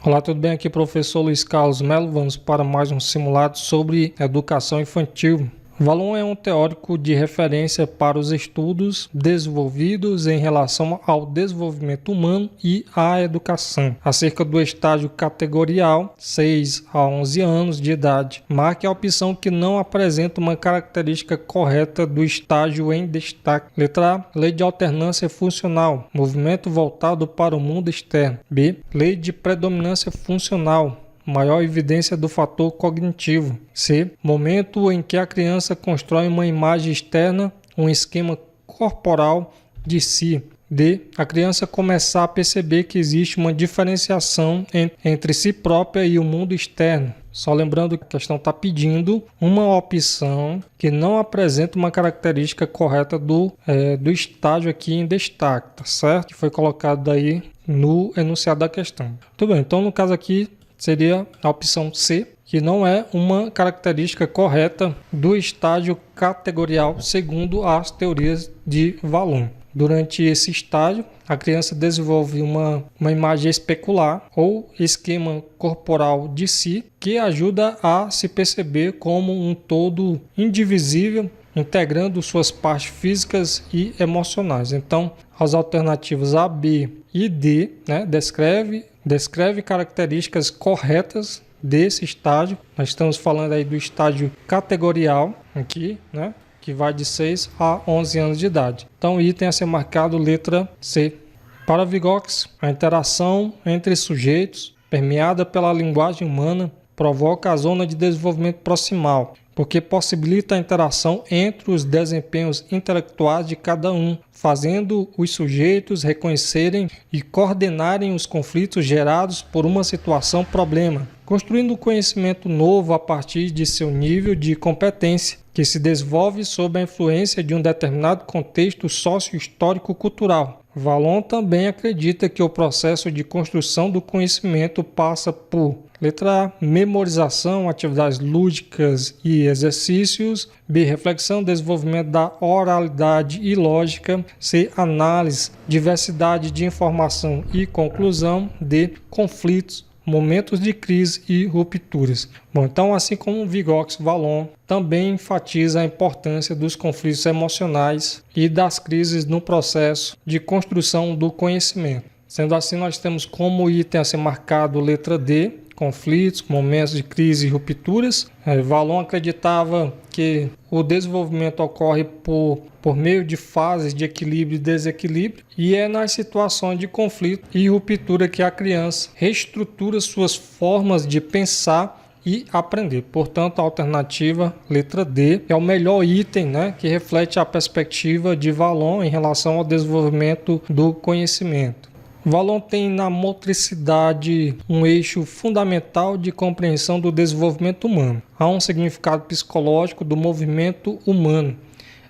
Olá, tudo bem? Aqui professor Luiz Carlos Melo. Vamos para mais um simulado sobre educação infantil. Valon é um teórico de referência para os estudos desenvolvidos em relação ao desenvolvimento humano e à educação, acerca do estágio categorial 6 a 11 anos de idade. Marque a opção que não apresenta uma característica correta do estágio em destaque. Letra A, lei de alternância funcional, movimento voltado para o mundo externo. B, lei de predominância funcional, maior evidência do fator cognitivo. C, momento em que a criança constrói uma imagem externa, um esquema corporal de si. D, a criança começar a perceber que existe uma diferenciação entre si própria e o mundo externo. Só lembrando que a questão está pedindo uma opção que não apresenta uma característica correta do estágio aqui em destaque, tá certo? Que foi colocado aí no enunciado da questão. Tudo bem, então no caso aqui seria a opção C, que não é uma característica correta do estágio categorial segundo as teorias de Valon. Durante esse estágio, a criança desenvolve uma imagem especular ou esquema corporal de si que ajuda a se perceber como um todo indivisível, integrando suas partes físicas e emocionais. Então, as alternativas A, B e D, descreve características corretas desse estágio. Nós estamos falando aí do estágio categorial aqui, que vai de 6 a 11 anos de idade. Então, o item a ser marcado letra C. Para Vygotsky, a interação entre sujeitos, permeada pela linguagem humana, provoca a zona de desenvolvimento proximal, porque possibilita a interação entre os desempenhos intelectuais de cada um, fazendo os sujeitos reconhecerem e coordenarem os conflitos gerados por uma situação-problema, construindo um conhecimento novo a partir de seu nível de competência, que se desenvolve sob a influência de um determinado contexto sócio-histórico-cultural. Valon também acredita que o processo de construção do conhecimento passa por letra A, memorização, atividades lúdicas e exercícios. B, reflexão, desenvolvimento da oralidade e lógica. C, análise, diversidade de informação e conclusão. D, conflitos, momentos de crise e rupturas. Bom, então, assim como Vygotsky, Valon também enfatiza a importância dos conflitos emocionais e das crises no processo de construção do conhecimento. Sendo assim, nós temos como item a ser marcado letra D, conflitos, momentos de crise e rupturas. Valon acreditava que o desenvolvimento ocorre por meio de fases de equilíbrio e desequilíbrio, e é nas situações de conflito e ruptura que a criança reestrutura suas formas de pensar e aprender. Portanto, a alternativa letra D é o melhor item, que reflete a perspectiva de Valon em relação ao desenvolvimento do conhecimento. Valon tem na motricidade um eixo fundamental de compreensão do desenvolvimento humano. Há um significado psicológico do movimento humano.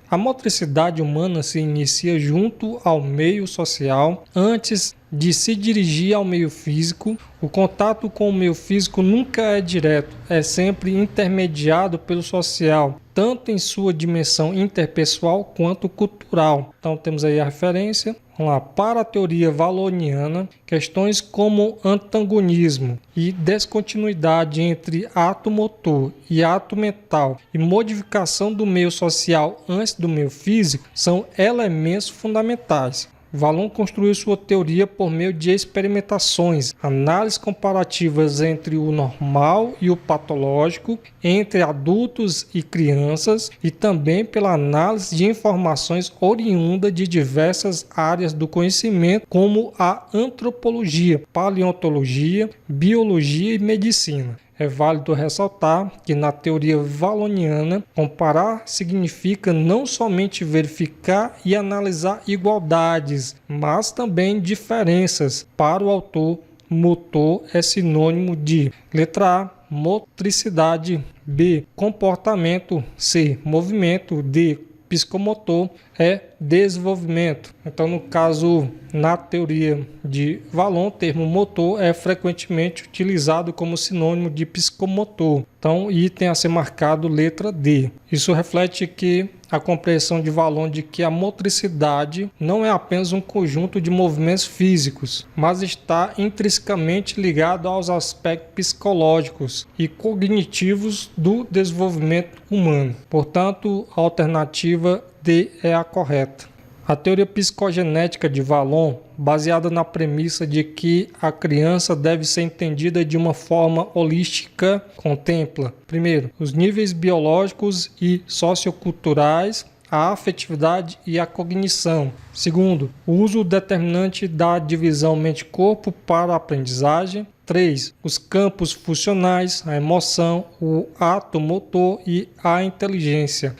A motricidade humana se inicia junto ao meio social antes de se dirigir ao meio físico. O contato com o meio físico nunca é direto, é sempre intermediado pelo social, tanto em sua dimensão interpessoal quanto cultural. Então temos aí a referência. Vamos lá. Para a teoria valoniana, questões como antagonismo e descontinuidade entre ato motor e ato mental e modificação do meio social antes do meio físico são elementos fundamentais. Valon construiu sua teoria por meio de experimentações, análises comparativas entre o normal e o patológico, entre adultos e crianças, e também pela análise de informações oriundas de diversas áreas do conhecimento, como a antropologia, paleontologia, biologia e medicina. É válido ressaltar que na teoria valoniana, comparar significa não somente verificar e analisar igualdades, mas também diferenças. Para o autor, motor é sinônimo de letra A, motricidade, B, comportamento, C, movimento, D, psicomotor, é desenvolvimento. Então, no caso, na teoria de Vallon, o termo motor é frequentemente utilizado como sinônimo de psicomotor. Então, item a ser marcado letra D. Isso reflete que a compreensão de Vallon de que a motricidade não é apenas um conjunto de movimentos físicos, mas está intrinsecamente ligado aos aspectos psicológicos e cognitivos do desenvolvimento humano. Portanto, a alternativa D é a correta. A teoria psicogenética de Vallon, baseada na premissa de que a criança deve ser entendida de uma forma holística, contempla, primeiro, os níveis biológicos e socioculturais, a afetividade e a cognição. Segundo, o uso determinante da divisão mente-corpo para a aprendizagem. 3. Os campos funcionais, a emoção, o ato motor e a inteligência.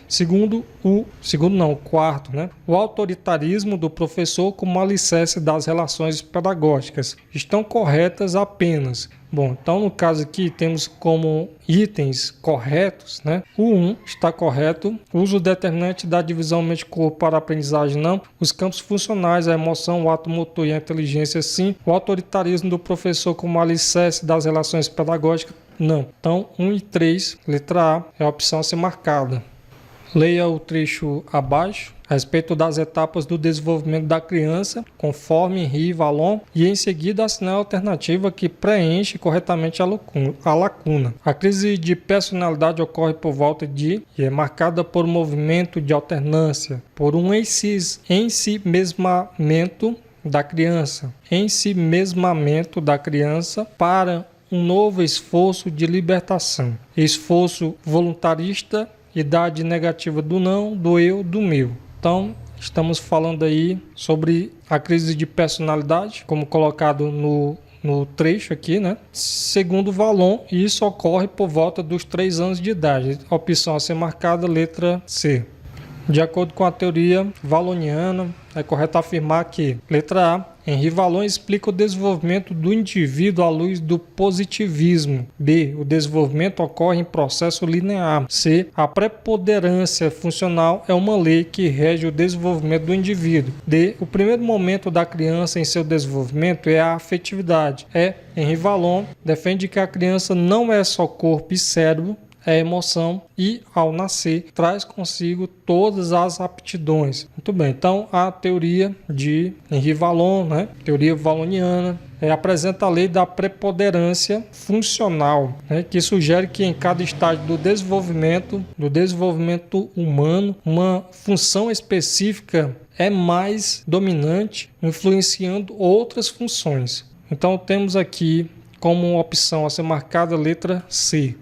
Quarto, o autoritarismo do professor como alicerce das relações pedagógicas. Estão corretas apenas. Bom, então no caso aqui temos como itens corretos, O 1 está correto. O uso determinante da divisão mente-corpo para a aprendizagem não. Os campos funcionais, a emoção, o ato motor e a inteligência sim. O autoritarismo do professor como alicerce das relações pedagógicas não. Então 1 e 3, letra A, é a opção a ser marcada. Leia o trecho abaixo a respeito das etapas do desenvolvimento da criança, conforme Henri Vallon, e em seguida assinale a alternativa que preenche corretamente a lacuna. A crise de personalidade ocorre por volta de e é marcada por um movimento de alternância, por um ensimesmamento da criança, para um novo esforço de libertação, esforço voluntarista, idade negativa do não, do eu, do meu. Então, estamos falando aí sobre a crise de personalidade, como colocado no trecho aqui, Segundo Vallon, isso ocorre por volta dos 3 anos de idade. A opção a ser marcada, letra C. De acordo com a teoria valloniana, é correto afirmar que, letra A, Henri Vallon explica o desenvolvimento do indivíduo à luz do positivismo. B. O desenvolvimento ocorre em processo linear. C. A preponderância funcional é uma lei que rege o desenvolvimento do indivíduo. D. O primeiro momento da criança em seu desenvolvimento é a afetividade. E. Henri Vallon defende que a criança não é só corpo e cérebro, é emoção e, ao nascer, traz consigo todas as aptidões. Muito bem, então a teoria de Henri Vallon, teoria valloniana, apresenta a lei da preponderância funcional, que sugere que em cada estágio do desenvolvimento humano, uma função específica é mais dominante, influenciando outras funções. Então temos aqui como opção a ser marcada a letra C.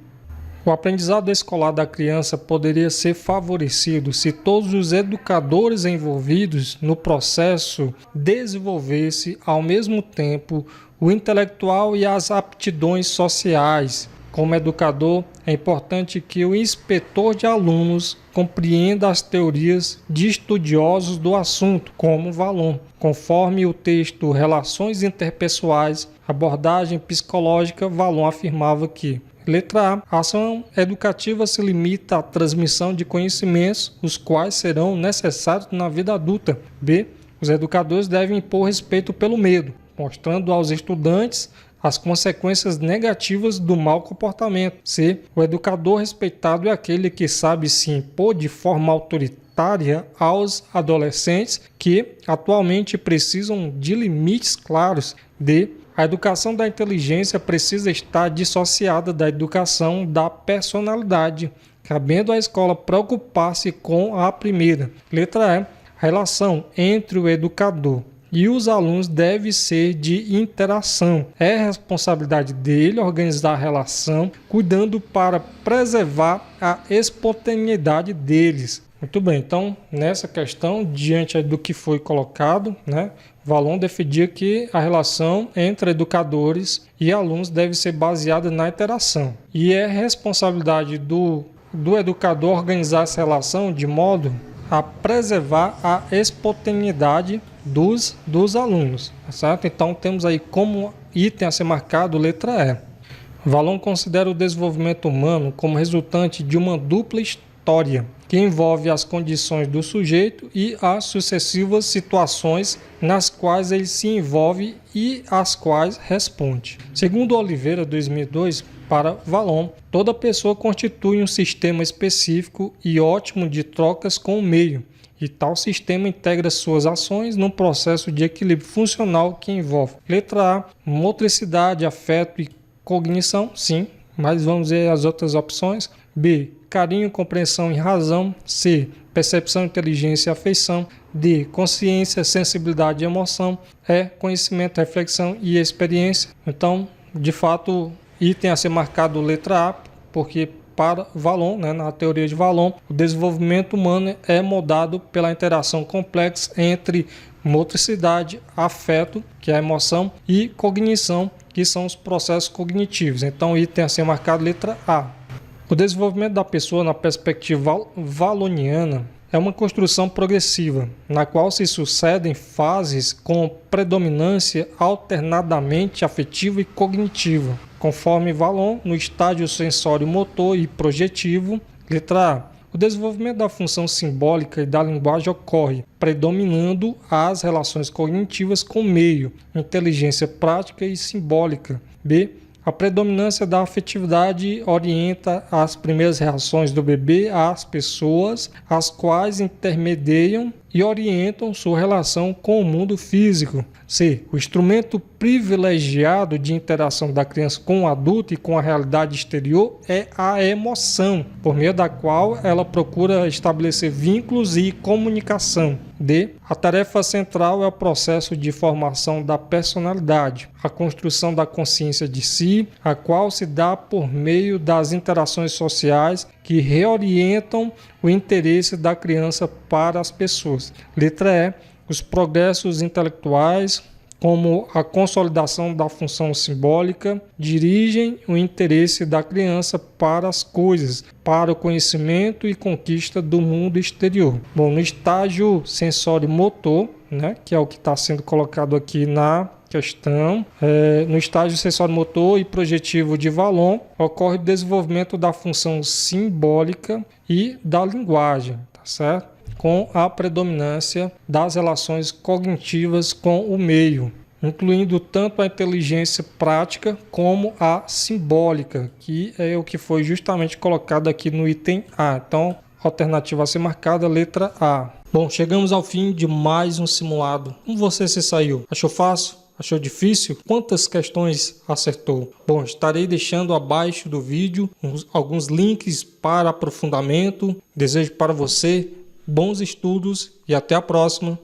O aprendizado escolar da criança poderia ser favorecido se todos os educadores envolvidos no processo desenvolvessem ao mesmo tempo o intelectual e as aptidões sociais. Como educador, é importante que o inspetor de alunos compreenda as teorias de estudiosos do assunto, como Vallon. Conforme o texto Relações Interpessoais, abordagem psicológica, Vallon afirmava que letra A. A ação educativa se limita à transmissão de conhecimentos, os quais serão necessários na vida adulta. B. Os educadores devem impor respeito pelo medo, mostrando aos estudantes as consequências negativas do mau comportamento. C. O educador respeitado é aquele que sabe se impor de forma autoritária aos adolescentes que atualmente precisam de limites claros. D. A educação da inteligência precisa estar dissociada da educação da personalidade, cabendo à escola preocupar-se com a primeira. Letra E. A relação entre o educador e os alunos deve ser de interação. É responsabilidade dele organizar a relação, cuidando para preservar a espontaneidade deles. Muito bem, então nessa questão, diante do que foi colocado, Vallon defendia que a relação entre educadores e alunos deve ser baseada na interação. E é responsabilidade do educador organizar essa relação de modo a preservar a espontaneidade dos alunos. Certo? Então temos aí como item a ser marcado letra E. Vallon considera o desenvolvimento humano como resultante de uma dupla afirmatória, que envolve as condições do sujeito e as sucessivas situações nas quais ele se envolve e às quais responde. Segundo Oliveira, 2002, para Vallon, toda pessoa constitui um sistema específico e ótimo de trocas com o meio, e tal sistema integra suas ações num processo de equilíbrio funcional que envolve: letra A, motricidade, afeto e cognição, sim, mas vamos ver as outras opções. B, carinho, compreensão e razão. C, percepção, inteligência e afeição. D, consciência, sensibilidade e emoção. E, conhecimento, reflexão e experiência. Então, de fato, item a ser marcado letra A, porque para Vallon, na teoria de Vallon, o desenvolvimento humano é moldado pela interação complexa entre motricidade, afeto, que é a emoção, e cognição, que são os processos cognitivos. Então, item a ser marcado letra A. O desenvolvimento da pessoa na perspectiva valloniana é uma construção progressiva, na qual se sucedem fases com predominância alternadamente afetiva e cognitiva. Conforme Vallon, no estágio sensório-motor e projetivo, letra A, o desenvolvimento da função simbólica e da linguagem ocorre, predominando as relações cognitivas com o meio, inteligência prática e simbólica. B, a predominância da afetividade orienta as primeiras reações do bebê às pessoas, as quais intermediam e orientam sua relação com o mundo físico. C. O instrumento privilegiado de interação da criança com o adulto e com a realidade exterior é a emoção, por meio da qual ela procura estabelecer vínculos e comunicação. D. A tarefa central é o processo de formação da personalidade, a construção da consciência de si, a qual se dá por meio das interações sociais que reorientam o interesse da criança para as pessoas. Letra E. Os progressos intelectuais, como a consolidação da função simbólica, dirigem o interesse da criança para as coisas, para o conhecimento e conquista do mundo exterior. Bom, no estágio sensório-motor, que é o que está sendo colocado aqui na questão, no estágio sensório-motor e projetivo de Vallon, ocorre o desenvolvimento da função simbólica e da linguagem, tá certo? Com a predominância das relações cognitivas com o meio, incluindo tanto a inteligência prática como a simbólica, que é o que foi justamente colocado aqui no item A. Então, alternativa a ser marcada, letra A. Bom, chegamos ao fim de mais um simulado. Como você se saiu? Achou fácil? Achou difícil? Quantas questões acertou? Bom, estarei deixando abaixo do vídeo alguns links para aprofundamento. Desejo para você bons estudos e até a próxima.